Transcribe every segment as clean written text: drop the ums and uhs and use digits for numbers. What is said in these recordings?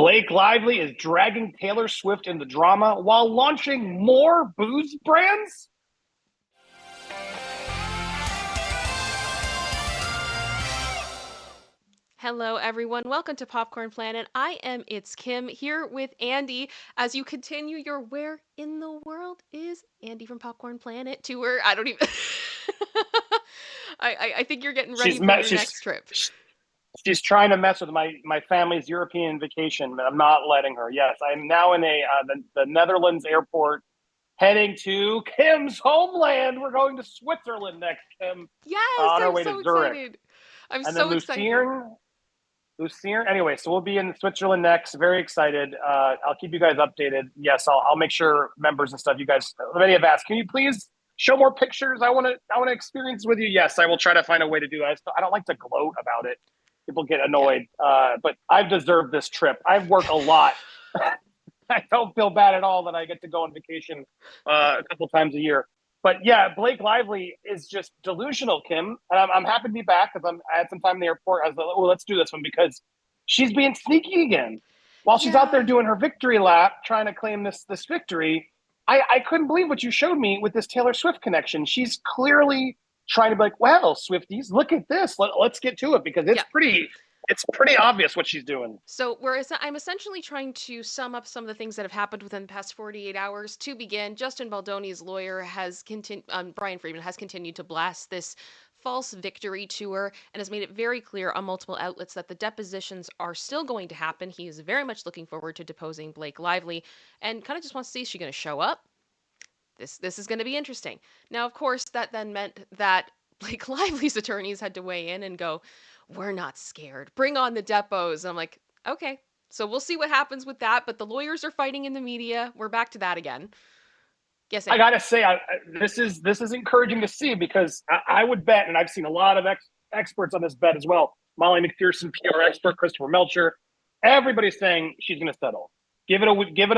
Blake Lively is dragging Taylor Swift into drama while launching more booze brands? Hello, everyone. Welcome to Popcorn Planet. It's Kim, here with Andy as you continue your Where in the World is Andy from Popcorn Planet tour. I don't even... I think you're getting ready for your next trip. She's trying to mess with my family's European vacation, but I'm not letting her. Yes, I'm now in the Netherlands airport, heading to Kim's homeland. We're going to Switzerland next, Kim. Yes, on our I'm way so to Zurich. excited. I'm And so then excited. Lucerne. Anyway, so we'll be in Switzerland next. Very excited. I'll keep you guys updated. Yes, I'll make sure members and stuff. You guys, many have asked, can you please show more pictures? I want to experience with you. Yes, I will try to find a way to do that. I don't like to gloat about it. People get annoyed, but I've deserved this trip. I've worked a lot. I don't feel bad at all that I get to go on vacation a couple times a year. But yeah, Blake Lively is just delusional, Kim. And I'm happy to be back because I had some time in the airport. I was like, oh, let's do this one because she's being sneaky again. While she's out there doing her victory lap, trying to claim this victory, I couldn't believe what you showed me with this Taylor Swift connection. She's clearly trying to be like, well, Swifties, look at this. Let's get to it because it's pretty obvious what she's doing. So I'm essentially trying to sum up some of the things that have happened within the past 48 hours. To begin, Justin Baldoni's lawyer has Brian Friedman has continued to blast this false victory tour and has made it very clear on multiple outlets that the depositions are still going to happen. He is very much looking forward to deposing Blake Lively and kind of just wants to see, is she going to show up? This is going to be interesting. Now, of course, that then meant that Blake Lively's attorneys had to weigh in and go, we're not scared. Bring on the depots. And I'm like, okay. So we'll see what happens with that. But the lawyers are fighting in the media. We're back to that again. Yes, I gotta say, this is encouraging to see because I would bet, and I've seen a lot of experts on this bet as well. Molly McPherson, PR expert, Christopher Melcher, everybody's saying she's going to settle. Give it a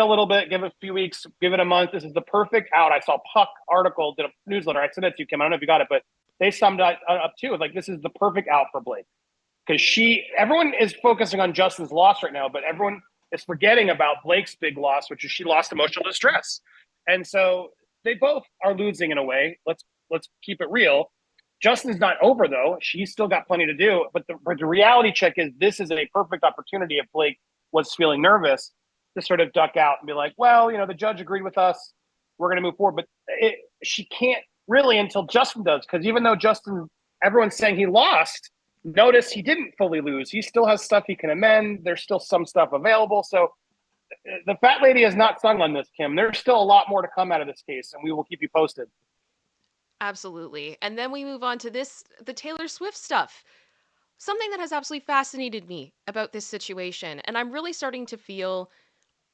little bit, give it a few weeks, give it a month. This is the perfect out. I saw Puck article, did a newsletter. I sent it to you, Kim. I don't know if you got it, but they summed it up too. Like, this is the perfect out for Blake because everyone is focusing on Justin's loss right now, but everyone is forgetting about Blake's big loss, which is she lost emotional distress. And so they both are losing in a way. Let's keep it real. Justin's not over though. She's still got plenty to do. But the reality check is this is a perfect opportunity if Blake was feeling nervous to sort of duck out and be like, well, the judge agreed with us. We're going to move forward. But she can't really until Justin does. Because even though Justin, everyone's saying he lost, notice he didn't fully lose. He still has stuff he can amend. There's still some stuff available. So the fat lady has not sung on this, Kim. There's still a lot more to come out of this case, and we will keep you posted. Absolutely. And then we move on to the Taylor Swift stuff. Something that has absolutely fascinated me about this situation, and I'm really starting to feel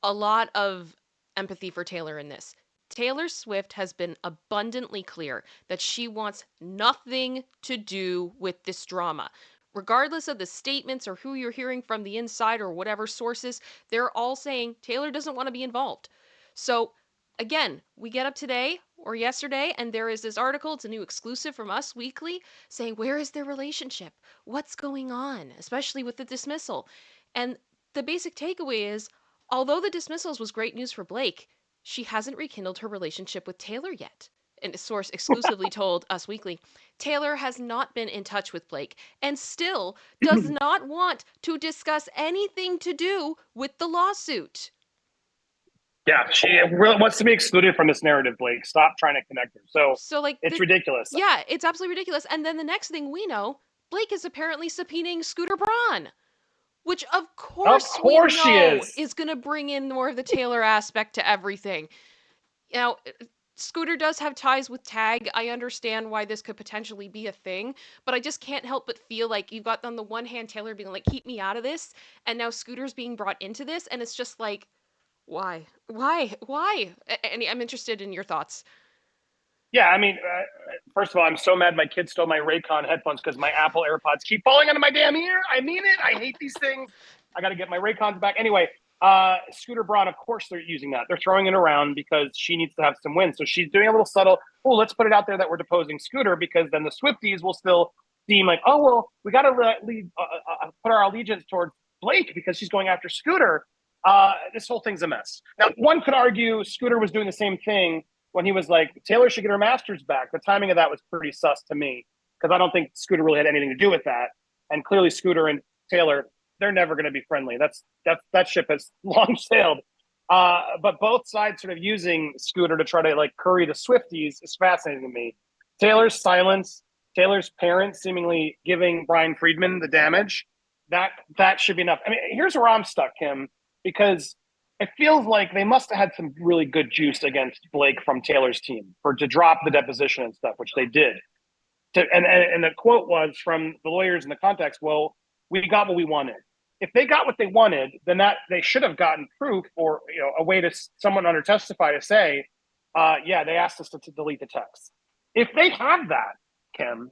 a lot of empathy for Taylor in this. Taylor Swift has been abundantly clear that she wants nothing to do with this drama. Regardless of the statements or who you're hearing from the inside or whatever sources, they're all saying Taylor doesn't want to be involved. So again, we get up today or yesterday and there is this article, it's a new exclusive from Us Weekly, saying where is their relationship? What's going on? Especially with the dismissal. And the basic takeaway is, although the dismissals was great news for Blake, she hasn't rekindled her relationship with Taylor yet. And a source exclusively told Us Weekly, Taylor has not been in touch with Blake and still does not want to discuss anything to do with the lawsuit. Yeah, she really wants to be excluded from this narrative, Blake. Stop trying to connect her. So like, it's ridiculous. Yeah, it's absolutely ridiculous. And then the next thing we know, Blake is apparently subpoenaing Scooter Braun. Which, of course we know she is going to bring in more of the Taylor aspect to everything. Scooter does have ties with Tag. I understand why this could potentially be a thing, but I just can't help but feel like you've got on the one hand Taylor being like, keep me out of this, and now Scooter's being brought into this, and it's just like, why? And I'm interested in your thoughts. Yeah, I mean, first of all, I'm so mad my kid stole my Raycon headphones because my Apple AirPods keep falling into my damn ear. I mean it. I hate these things. I got to get my Raycons back. Anyway, Scooter Braun, of course they're using that. They're throwing it around because she needs to have some wins. So she's doing a little subtle, let's put it out there that we're deposing Scooter because then the Swifties will still seem like, we got to put our allegiance towards Blake because she's going after Scooter. This whole thing's a mess. Now, one could argue Scooter was doing the same thing when he was like, Taylor should get her master's back. The timing of that was pretty sus to me because I don't think Scooter really had anything to do with that. And clearly, Scooter and Taylor, they're never going to be friendly. That ship has long sailed. But both sides sort of using Scooter to try to like curry the Swifties is fascinating to me. Taylor's silence, Taylor's parents seemingly giving Brian Friedman the damage. That should be enough. I mean, here's where I'm stuck, Kim, because it feels like they must have had some really good juice against Blake from Taylor's team to drop the deposition and stuff, which they did. And the quote was from the lawyers in the context, well, we got what we wanted. If they got what they wanted, then that they should have gotten proof or a way to someone under testify to say, yeah, they asked us to delete the text. If they have that, Kim,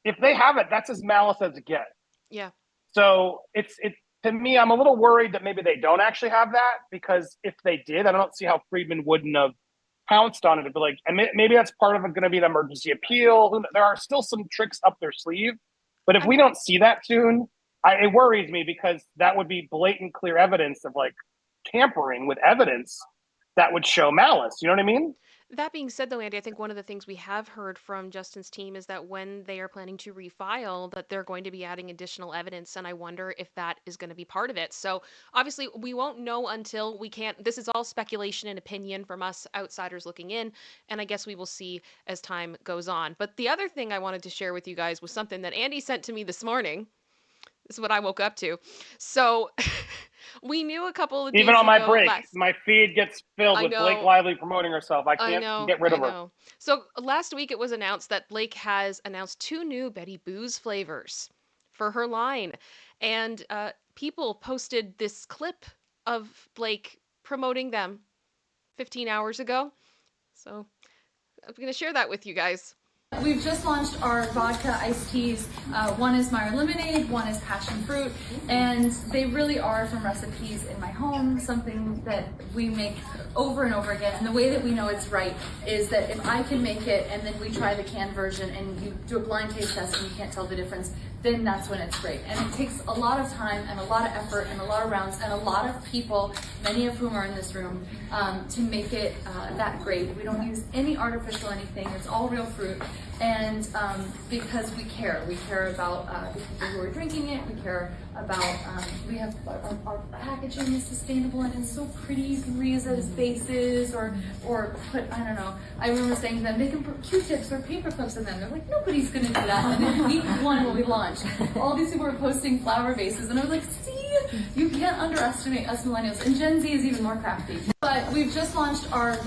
if they have it, that's as malice as it gets. Yeah. So it's to me, I'm a little worried that maybe they don't actually have that, because if they did, I don't see how Friedman wouldn't have pounced on it. But like, and maybe that's part of it going to be an emergency appeal. There are still some tricks up their sleeve, but if we don't see that soon, it worries me, because that would be blatant, clear evidence of like tampering with evidence that would show malice. You know what I mean? That being said, though, Andy, I think one of the things we have heard from Justin's team is that when they are planning to refile, that they're going to be adding additional evidence, and I wonder if that is going to be part of it. So obviously, we won't know until we can't. This is all speculation and opinion from us outsiders looking in, and I guess we will see as time goes on. But the other thing I wanted to share with you guys was something that Andy sent to me this morning. This is what I woke up to. So we knew a couple of days Even on my ago break, my feed gets filled with Blake Lively promoting herself. I can't get rid of her. So last week it was announced that Blake has announced 2 new Betty Booze flavors for her line. And people posted this clip of Blake promoting them 15 hours ago. So I'm going to share that with you guys. We've just launched our vodka iced teas. One is Meyer Lemonade, one is Passion Fruit, and they really are from recipes in my home, something that we make over and over again. And the way that we know it's right is that if I can make it and then we try the canned version and you do a blind taste test and you can't tell the difference, then that's when it's great. And it takes a lot of time and a lot of effort and a lot of rounds and a lot of people, many of whom are in this room, to make it that great. We don't use any artificial anything, it's all real fruit. And because we care about the people who are drinking it, we care about, we have, our packaging is sustainable and it's so pretty, you can reuse it as bases or put, I don't know, I remember saying to them, they can put Q-tips or paper clips in them. They're like, nobody's gonna do that. And then week 1 when we launched, all these people were posting flower bases and I was like, see, you can't underestimate us millennials. And Gen Z is even more crafty. But we've just launched our...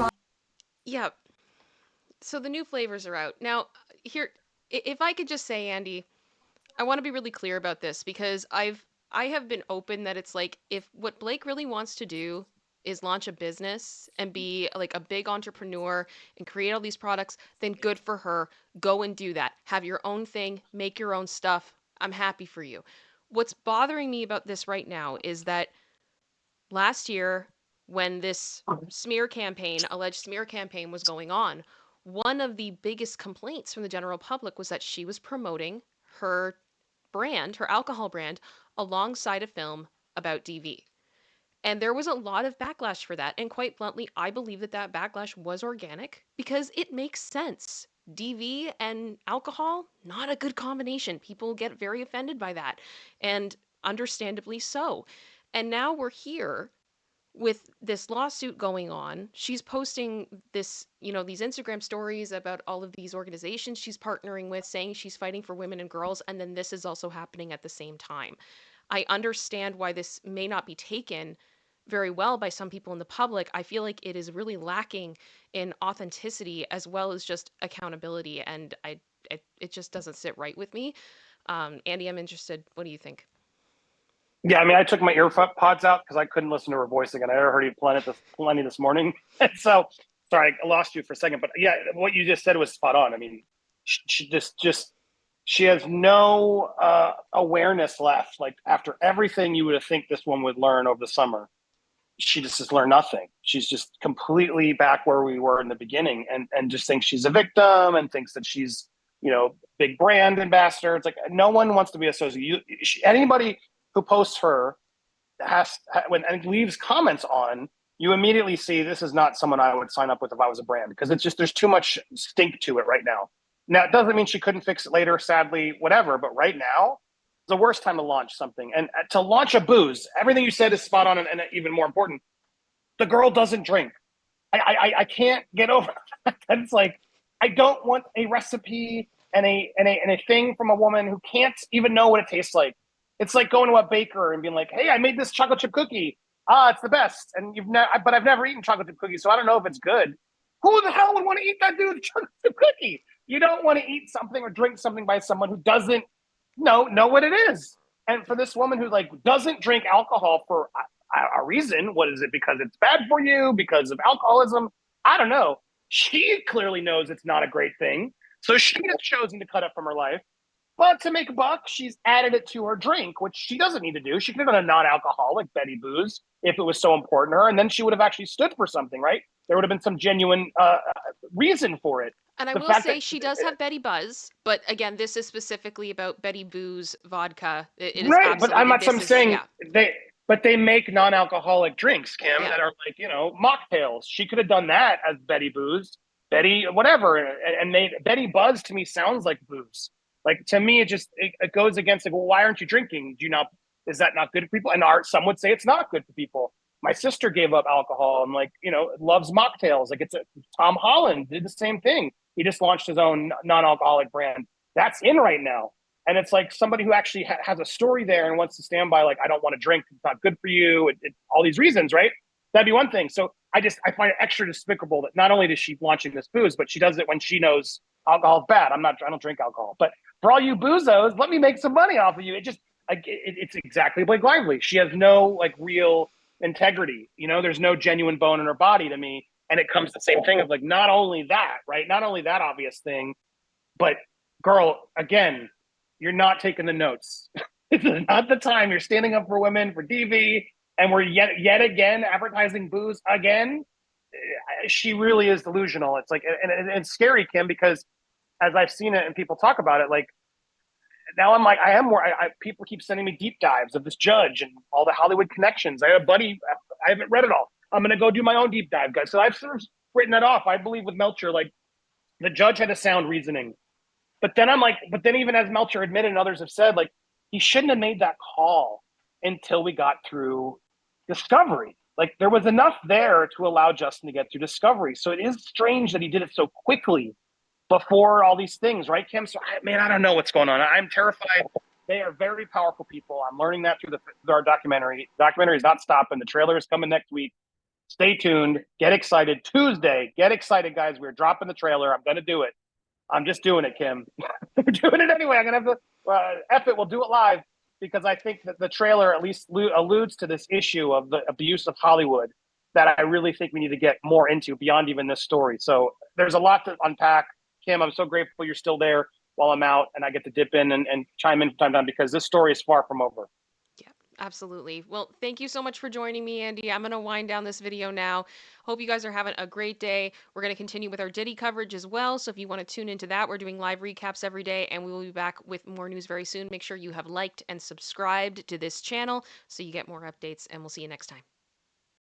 Yeah. So the new flavors are out. Now, here, if I could just say, Andy, I want to be really clear about this, because I have been open that it's like, if what Blake really wants to do is launch a business and be like a big entrepreneur and create all these products, then good for her. Go and do that. Have your own thing, make your own stuff. I'm happy for you. What's bothering me about this right now is that last year, when this alleged smear campaign was going on, one of the biggest complaints from the general public was that she was promoting her brand, her alcohol brand, alongside a film about DV. And there was a lot of backlash for that. And quite bluntly, I believe that backlash was organic because it makes sense. DV and alcohol, not a good combination. People get very offended by that, and understandably so. And now we're here with this lawsuit going on. She's posting this, these Instagram stories about all of these organizations she's partnering with, saying she's fighting for women and girls, and then this is also happening at the same time. I understand why this may not be taken very well by some people in the public. I feel like it is really lacking in authenticity as well as just accountability, and it just doesn't sit right with me. Andy, I'm interested. What do you think? Yeah, I mean, I took my earpods out because I couldn't listen to her voice again. I heard you plenty this morning. And so, sorry, I lost you for a second. But yeah, what you just said was spot on. I mean, she has no awareness left. Like, after everything you would think this one would learn over the summer, she just has learned nothing. She's just completely back where we were in the beginning, and just thinks she's a victim and thinks that she's, big brand ambassador. It's like, no one wants to be associated. Anybody who posts her when and leaves comments on, you immediately see this is not someone I would sign up with if I was a brand, because it's just there's too much stink to it right now. Now it doesn't mean she couldn't fix it later, sadly, whatever. But right now, it's the worst time to launch something, and to launch a booze. Everything you said is spot on, and even more important, the girl doesn't drink. I can't get over that. It's like I don't want a recipe and a thing from a woman who can't even know what it tastes like. It's like going to a baker and being like, "Hey, I made this chocolate chip cookie. Ah, it's the best." And but I've never eaten chocolate chip cookies, so I don't know if it's good. Who the hell would want to eat that dude's chocolate chip cookie? You don't want to eat something or drink something by someone who doesn't know what it is. And for this woman who like doesn't drink alcohol for a reason, what is it? Because it's bad for you? Because of alcoholism? I don't know. She clearly knows it's not a great thing, so she has chosen to cut it from her life. But to make a buck, she's added it to her drink, which she doesn't need to do. She could have done a non-alcoholic Betty Booze if it was so important to her, and then she would have actually stood for something, right? There would have been some genuine reason for it. And I The will fact say that she does have Betty Buzz, but again, this is specifically about Betty Booze vodka. It is right, but I'm absolutely not. I'm saying yeah. they make non-alcoholic drinks, Kim, Yeah. that are like mocktails. She could have done that as Betty Booze, Betty whatever, and made Betty Buzz. To me, sounds like booze. Like to me, it goes against like, well, why aren't you drinking? Do you not? Is that not good for people? And some would say it's not good for people. My sister gave up alcohol and loves mocktails. Like Tom Holland did the same thing. He just launched his own non-alcoholic brand. That's in right now. And it's like somebody who actually has a story there and wants to stand by, like, I don't want to drink. It's not good for you. All these reasons, right? That'd be one thing. So I find it extra despicable that not only is she launching this booze, but she does it when she knows alcohol is bad. I don't drink alcohol. But for all you boozos, let me make some money off of you. It's exactly Blake Lively. She has no like real integrity. There's no genuine bone in her body to me. And it comes to the same thing of like, not only that, right? Not only that obvious thing, but girl, again, you're not taking the notes. This is not the time. You're standing up for women, for DV, and we're yet again advertising booze again. She really is delusional. It's like, and it's scary, Kim, because as I've seen it and people talk about it, like now I'm like, I am more. People keep sending me deep dives of this judge and all the Hollywood connections. I have a buddy. I haven't read it all. I'm going to go do my own deep dive, guys. So I've sort of written that off. I believe with Melcher, like the judge had a sound reasoning. But then even as Melcher admitted and others have said, like he shouldn't have made that call until we got through discovery. Like there was enough there to allow Justin to get through discovery. So it is strange that he did it so quickly before all these things, right, Kim? So I don't know what's going on. I'm terrified. They are very powerful people. I'm learning that through our documentary. The documentary is not stopping. The trailer is coming next week. Stay tuned. Get excited. Tuesday. Get excited, guys. We're dropping the trailer. I'm going to do it. I'm just doing it, Kim. We're doing it anyway. I'm going to have to, F it, we'll do it live, because I think that the trailer at least alludes to this issue of the abuse of Hollywood that I really think we need to get more into beyond even this story. So there's a lot to unpack. Kim, I'm so grateful you're still there while I'm out and I get to dip in and chime in from time to time, because this story is far from over. Yeah, absolutely. Well, thank you so much for joining me, Andy. I'm going to wind down this video now. Hope you guys are having a great day. We're going to continue with our Diddy coverage as well. So if you want to tune into that, we're doing live recaps every day, and we will be back with more news very soon. Make sure you have liked and subscribed to this channel so you get more updates, and we'll see you next time.